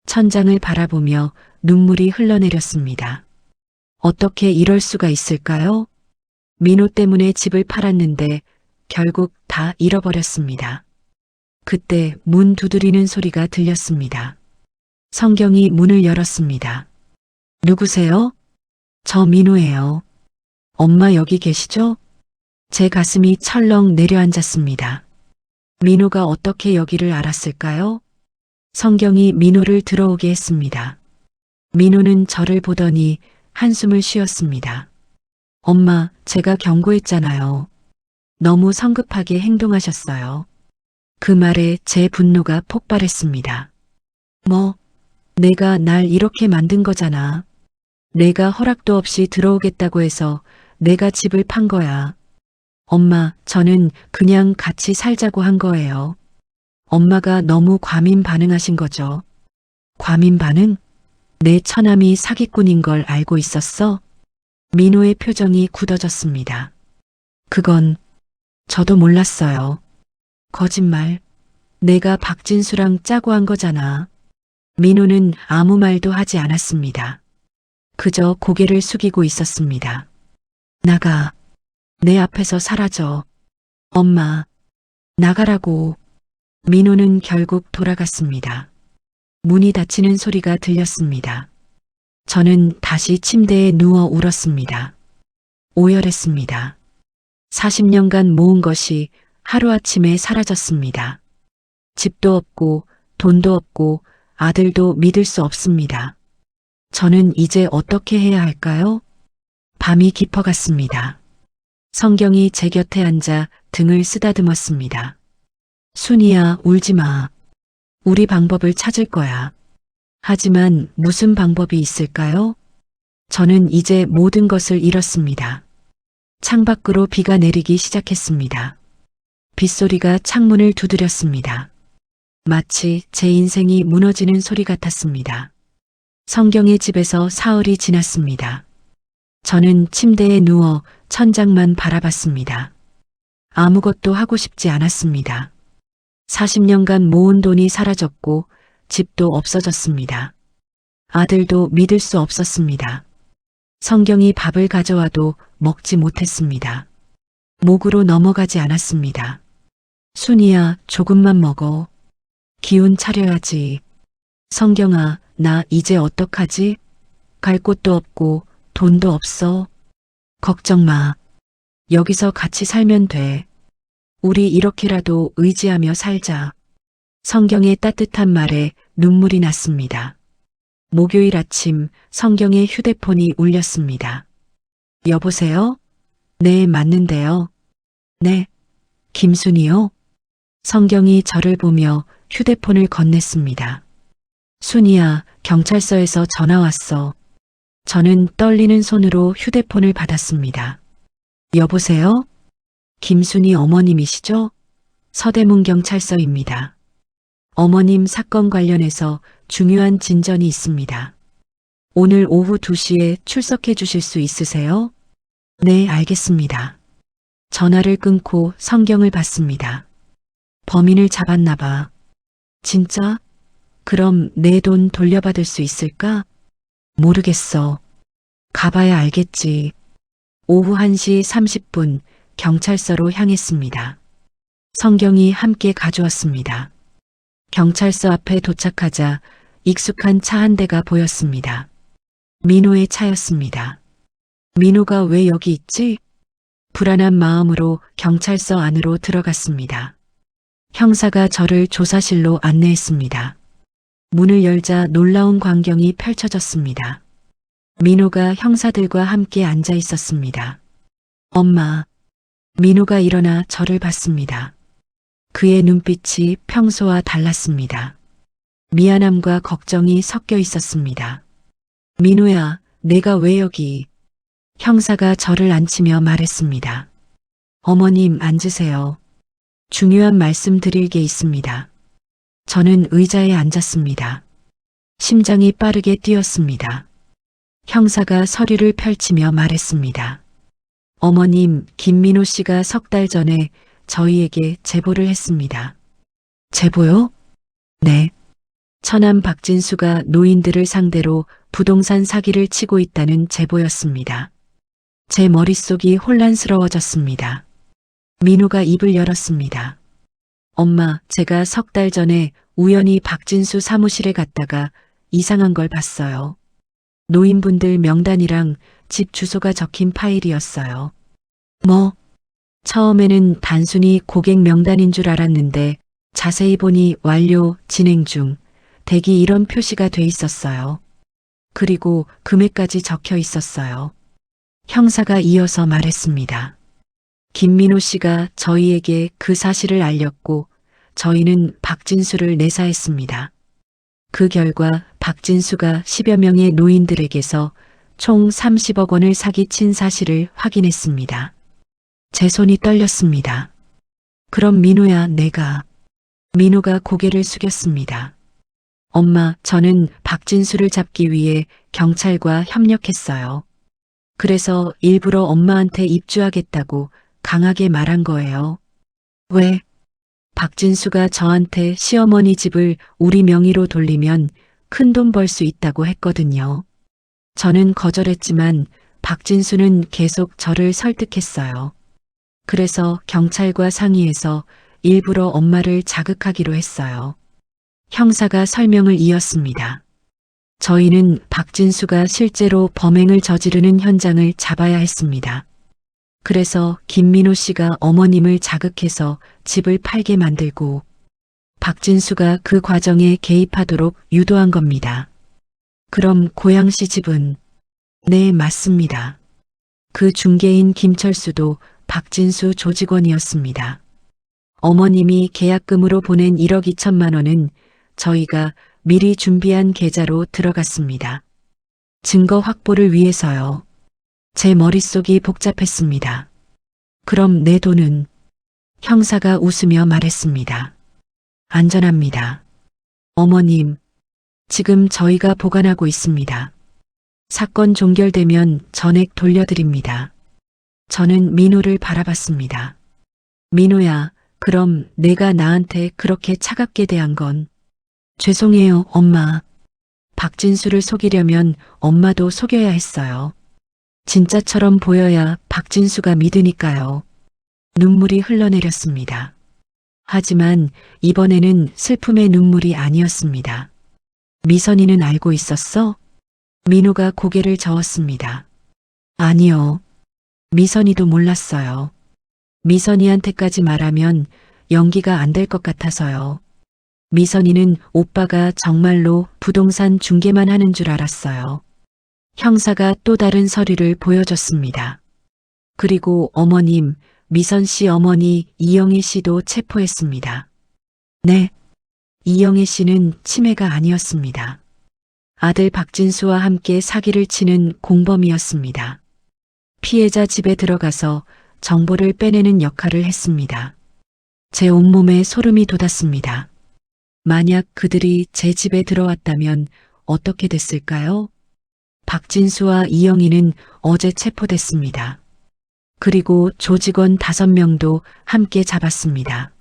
천장을 바라보며 눈물이 흘러내렸습니다. 어떻게 이럴 수가 있을까요? 민호 때문에 집을 팔았는데 결국 다 잃어버렸습니다. 그때 문 두드리는 소리가 들렸습니다. 성경이 문을 열었습니다. 누구세요? 저 민호예요. 엄마 여기 계시죠? 제 가슴이 철렁 내려앉았습니다. 민호가 어떻게 여기를 알았을까요? 성경이 민호를 들어오게 했습니다. 민호는 저를 보더니 한숨을 쉬었습니다. 엄마, 제가 경고했잖아요. 너무 성급하게 행동하셨어요. 그 말에 제 분노가 폭발했습니다. 뭐, 내가 날 이렇게 만든 거잖아. 내가 허락도 없이 들어오겠다고 해서 내가 집을 판 거야. 엄마, 저는 그냥 같이 살자고 한 거예요. 엄마가 너무 과민 반응하신 거죠. 과민 반응? 내 처남이 사기꾼인 걸 알고 있었어? 민호의 표정이 굳어졌습니다. 그건 저도 몰랐어요. 거짓말. 내가 박진수랑 짜고 한 거잖아. 민호는 아무 말도 하지 않았습니다. 그저 고개를 숙이고 있었습니다. 나가. 내 앞에서 사라져. 엄마, 나가라고. 민호는 결국 돌아갔습니다. 문이 닫히는 소리가 들렸습니다. 저는 다시 침대에 누워 울었습니다. 오열했습니다. 40년간 모은 것이 하루아침에 사라졌습니다. 집도 없고 돈도 없고 아들도 믿을 수 없습니다. 저는 이제 어떻게 해야 할까요? 밤이 깊어갔습니다. 성경이 제 곁에 앉아 등을 쓰다듬었습니다. 순이야, 울지 마. 우리 방법을 찾을 거야. 하지만 무슨 방법이 있을까요? 저는 이제 모든 것을 잃었습니다. 창밖으로 비가 내리기 시작했습니다. 빗소리가 창문을 두드렸습니다. 마치 제 인생이 무너지는 소리 같았습니다. 성경의 집에서 사흘이 지났습니다. 저는 침대에 누워 천장만 바라봤습니다. 아무것도 하고 싶지 않았습니다. 40년간 모은 돈이 사라졌고 집도 없어졌습니다. 아들도 믿을 수 없었습니다. 성경이 밥을 가져와도 먹지 못했습니다. 목으로 넘어가지 않았습니다. 순이야, 조금만 먹어. 기운 차려야지. 성경아, 나 이제 어떡하지? 갈 곳도 없고 돈도 없어. 걱정 마. 여기서 같이 살면 돼. 우리 이렇게라도 의지하며 살자. 성경의 따뜻한 말에 눈물이 났습니다. 목요일 아침 성경의 휴대폰이 울렸습니다. 여보세요? 네, 맞는데요. 네. 김순이요? 성경이 저를 보며 휴대폰을 건넸습니다. 순이야, 경찰서에서 전화 왔어. 저는 떨리는 손으로 휴대폰을 받았습니다. 여보세요? 김순이 어머님이시죠? 서대문경찰서입니다. 어머님 사건 관련해서 중요한 진전이 있습니다. 오늘 오후 2시에 출석해 주실 수 있으세요? 네, 알겠습니다. 전화를 끊고 성경을 봤습니다. 범인을 잡았나 봐. 진짜? 그럼 내 돈 돌려받을 수 있을까? 모르겠어. 가봐야 알겠지. 오후 1시 30분 경찰서로 향했습니다. 성경이 함께 가져왔습니다. 경찰서 앞에 도착하자 익숙한 차 한 대가 보였습니다. 민호의 차였습니다. 민호가 왜 여기 있지? 불안한 마음으로 경찰서 안으로 들어갔습니다. 형사가 저를 조사실로 안내했습니다. 문을 열자 놀라운 광경이 펼쳐졌습니다. 민호가 형사들과 함께 앉아 있었습니다. 엄마. 민호가 일어나 저를 봤습니다. 그의 눈빛이 평소와 달랐습니다. 미안함과 걱정이 섞여 있었습니다. 민호야, 내가 왜 여기? 형사가 저를 앉히며 말했습니다. 어머님, 앉으세요. 중요한 말씀 드릴 게 있습니다. 저는 의자에 앉았습니다. 심장이 빠르게 뛰었습니다. 형사가 서류를 펼치며 말했습니다. 어머님, 김민호 씨가 3달 전에 저희에게 제보를 했습니다. 제보요? 네. 처남 박진수가 노인들을 상대로 부동산 사기를 치고 있다는 제보였습니다. 제 머릿속이 혼란스러워졌습니다. 민호가 입을 열었습니다. 엄마, 제가 3달 전에 우연히 박진수 사무실에 갔다가 이상한 걸 봤어요. 노인분들 명단이랑 집 주소가 적힌 파일이었어요. 뭐? 처음에는 단순히 고객 명단인 줄 알았는데 자세히 보니 완료, 진행 중, 대기 이런 표시가 돼 있었어요. 그리고 금액까지 적혀 있었어요. 형사가 이어서 말했습니다. 김민호 씨가 저희에게 그 사실을 알렸고 저희는 박진수를 내사했습니다. 그 결과 박진수가 10여 명의 노인들에게서 총 30억 원을 사기친 사실을 확인했습니다. 제 손이 떨렸습니다. 그럼 민호야, 내가. 민호가 고개를 숙였습니다. 엄마, 저는 박진수를 잡기 위해 경찰과 협력했어요. 그래서 일부러 엄마한테 입주하겠다고 강하게 말한 거예요. 왜? 박진수가 저한테 시어머니 집을 우리 명의로 돌리면 큰 돈 벌 수 있다고 했거든요. 저는 거절했지만 박진수는 계속 저를 설득했어요. 그래서 경찰과 상의해서 일부러 엄마를 자극하기로 했어요. 형사가 설명을 이었습니다. 저희는 박진수가 실제로 범행을 저지르는 현장을 잡아야 했습니다. 그래서 김민호 씨가 어머님을 자극해서 집을 팔게 만들고 박진수가 그 과정에 개입하도록 유도한 겁니다. 그럼 고양시 집은? 네, 맞습니다. 그 중개인 김철수도 박진수 조직원이었습니다. 어머님이 계약금으로 보낸 1억 2천만 원은 저희가 미리 준비한 계좌로 들어갔습니다. 증거 확보를 위해서요. 제 머릿속이 복잡했습니다. 그럼 내 돈은? 형사가 웃으며 말했습니다. 안전합니다. 어머님, 지금 저희가 보관하고 있습니다. 사건 종결되면 전액 돌려드립니다. 저는 민호를 바라봤습니다. 민호야, 그럼 내가 나한테 그렇게 차갑게 대한 건? 죄송해요, 엄마. 박진수를 속이려면 엄마도 속여야 했어요. 진짜처럼 보여야 박진수가 믿으니까요. 눈물이 흘러내렸습니다. 하지만 이번에는 슬픔의 눈물이 아니었습니다. 미선이는 알고 있었어? 민호가 고개를 저었습니다. 아니요. 미선이도 몰랐어요. 미선이한테까지 말하면 연기가 안 될 것 같아서요. 미선이는 오빠가 정말로 부동산 중개만 하는 줄 알았어요. 형사가 또 다른 서류를 보여줬습니다. 그리고 어머님, 미선 씨 어머니 이영애 씨도 체포했습니다. 네. 이영애 씨는 치매가 아니었습니다. 아들 박진수와 함께 사기를 치는 공범이었습니다. 피해자 집에 들어가서 정보를 빼내는 역할을 했습니다. 제 온몸에 소름이 돋았습니다. 만약 그들이 제 집에 들어왔다면 어떻게 됐을까요? 박진수와 이영희는 어제 체포됐습니다. 그리고 조직원 5명도 함께 잡았습니다.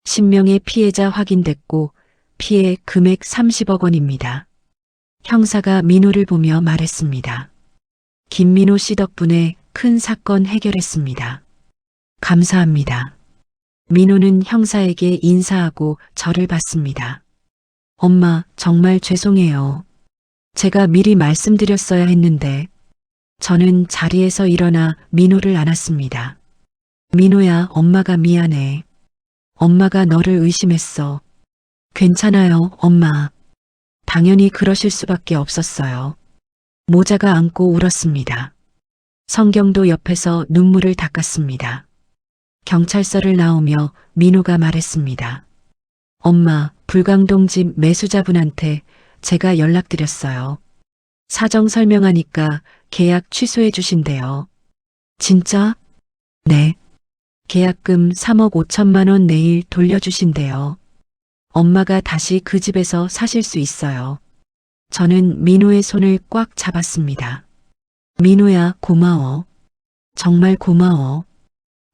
10명의 피해자 확인됐고 피해 금액 30억 원입니다. 형사가 민호를 보며 말했습니다. 김민호 씨 덕분에 큰 사건 해결했습니다. 감사합니다. 민호는 형사에게 인사하고 절을 받습니다. 엄마, 정말 죄송해요. 제가 미리 말씀드렸어야 했는데 저는 자리에서 일어나 민호를 안았습니다. 민호야, 엄마가 미안해. 엄마가 너를 의심했어. 괜찮아요, 엄마. 당연히 그러실 수밖에 없었어요. 모자가 안고 울었습니다. 성경도 옆에서 눈물을 닦았습니다. 경찰서를 나오며 민호가 말했습니다. 엄마, 불광동 집 매수자분한테 제가 연락드렸어요. 사정 설명하니까 계약 취소해 주신대요. 진짜? 네. 계약금 3억 5천만 원 내일 돌려주신대요. 엄마가 다시 그 집에서 사실 수 있어요. 저는 민호의 손을 꽉 잡았습니다. 민호야, 고마워. 정말 고마워.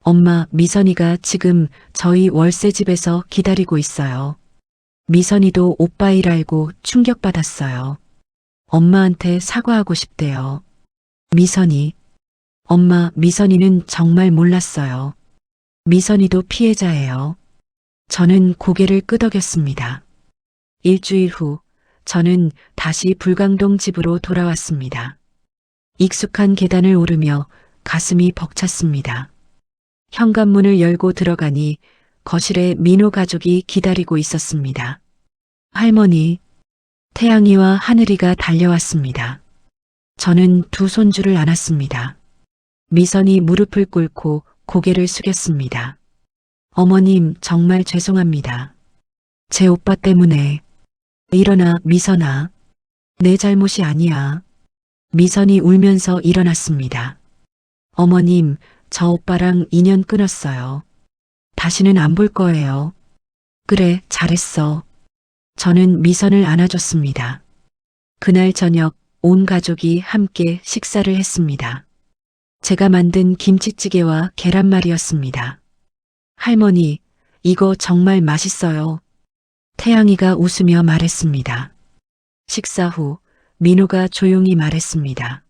엄마, 미선이가 지금 저희 월세집에서 기다리고 있어요. 미선이도 오빠 일 알고 충격받았어요. 엄마한테 사과하고 싶대요. 미선이. 엄마, 미선이는 정말 몰랐어요. 미선이도 피해자예요. 저는 고개를 끄덕였습니다. 일주일 후 저는 다시 불광동 집으로 돌아왔습니다. 익숙한 계단을 오르며 가슴이 벅찼습니다. 현관문을 열고 들어가니 거실에 민호 가족이 기다리고 있었습니다. 할머니, 태양이와 하늘이가 달려왔습니다. 저는 두 손주를 안았습니다. 미선이 무릎을 꿇고 고개를 숙였습니다. 어머님, 정말 죄송합니다. 제 오빠 때문에. 일어나, 미선아. 내 잘못이 아니야. 미선이 울면서 일어났습니다. 어머님, 저 오빠랑 인연 끊었어요. 다시는 안 볼 거예요. 그래, 잘했어. 저는 미선을 안아줬습니다. 그날 저녁 온 가족이 함께 식사를 했습니다. 제가 만든 김치찌개와 계란말이였습니다. 할머니, 이거 정말 맛있어요. 태양이가 웃으며 말했습니다. 식사 후 민호가 조용히 말했습니다.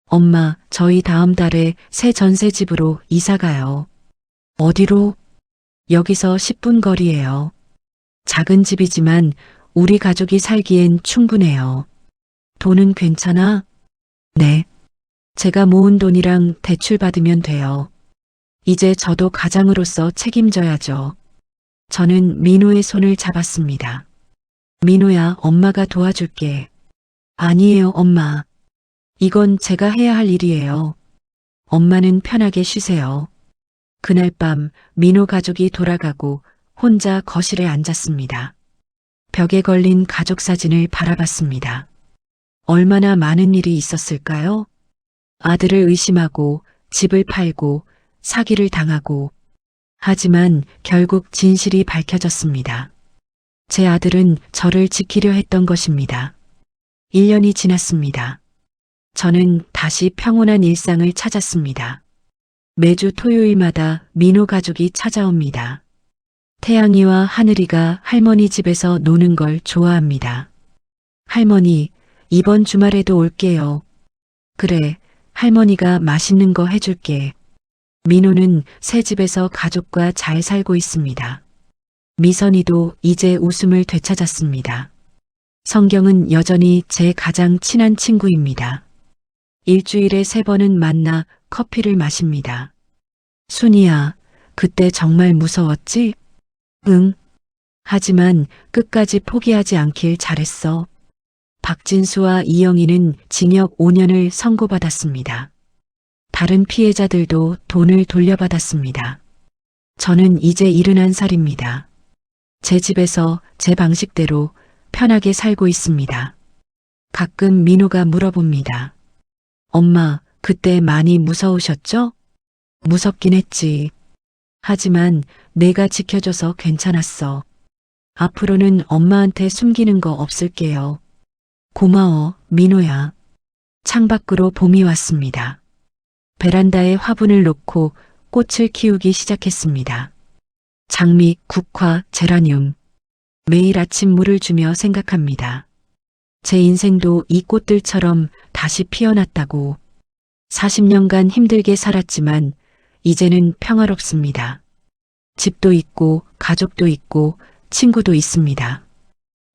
엄마, 저희 다음 달에 새 전세집으로 이사 가요. 어디로? 여기서 10분 거리예요. 작은 집이지만 우리 가족이 살기엔 충분해요. 돈은 괜찮아? 네. 제가 모은 돈이랑 대출 받으면 돼요. 이제 저도 가장으로서 책임져야죠. 저는 민호의 손을 잡았습니다. 민호야, 엄마가 도와줄게. 아니에요, 엄마. 이건 제가 해야 할 일이에요. 엄마는 편하게 쉬세요. 그날 밤 민호 가족이 돌아가고 혼자 거실에 앉았습니다. 벽에 걸린 가족 사진을 바라봤습니다. 얼마나 많은 일이 있었을까요? 아들을 의심하고 집을 팔고 사기를 당하고 하지만 결국 진실이 밝혀졌습니다. 제 아들은 저를 지키려 했던 것입니다. 1년이 지났습니다. 저는 다시 평온한 일상을 찾았습니다. 매주 토요일마다 민호 가족이 찾아옵니다. 태양이와 하늘이가 할머니 집에서 노는 걸 좋아합니다. 할머니, 이번 주말에도 올게요. 그래, 할머니가 맛있는 거 해줄게. 민호는 새 집에서 가족과 잘 살고 있습니다. 미선이도 이제 웃음을 되찾았습니다. 성경은 여전히 제 가장 친한 친구입니다. 일주일에 3번은 만나 커피를 마십니다. 순이야, 그때 정말 무서웠지? 응. 하지만 끝까지 포기하지 않길 잘했어. 박진수와 이영희는 징역 5년을 선고받았습니다. 다른 피해자들도 돈을 돌려받았습니다. 저는 이제 71살입니다. 제 집에서 제 방식대로 편하게 살고 있습니다. 가끔 민호가 물어봅니다. 엄마, 그때 많이 무서우셨죠? 무섭긴 했지. 하지만 내가 지켜줘서 괜찮았어. 앞으로는 엄마한테 숨기는 거 없을게요. 고마워, 민호야. 창밖으로 봄이 왔습니다. 베란다에 화분을 놓고 꽃을 키우기 시작했습니다. 장미, 국화, 제라늄. 매일 아침 물을 주며 생각합니다. 제 인생도 이 꽃들처럼 다시 피어났다고. 40년간 힘들게 살았지만 이제는 평화롭습니다. 집도 있고 가족도 있고 친구도 있습니다.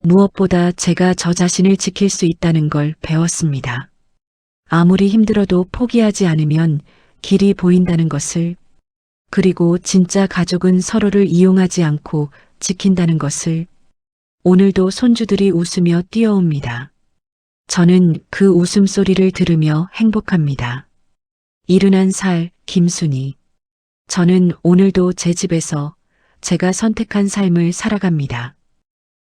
무엇보다 제가 저 자신을 지킬 수 있다는 걸 배웠습니다. 아무리 힘들어도 포기하지 않으면 길이 보인다는 것을, 그리고 진짜 가족은 서로를 이용하지 않고 지킨다는 것을. 오늘도 손주들이 웃으며 뛰어옵니다. 저는 그 웃음소리를 들으며 행복합니다. 71살 김순이. 저는 오늘도 제 집에서 제가 선택한 삶을 살아갑니다.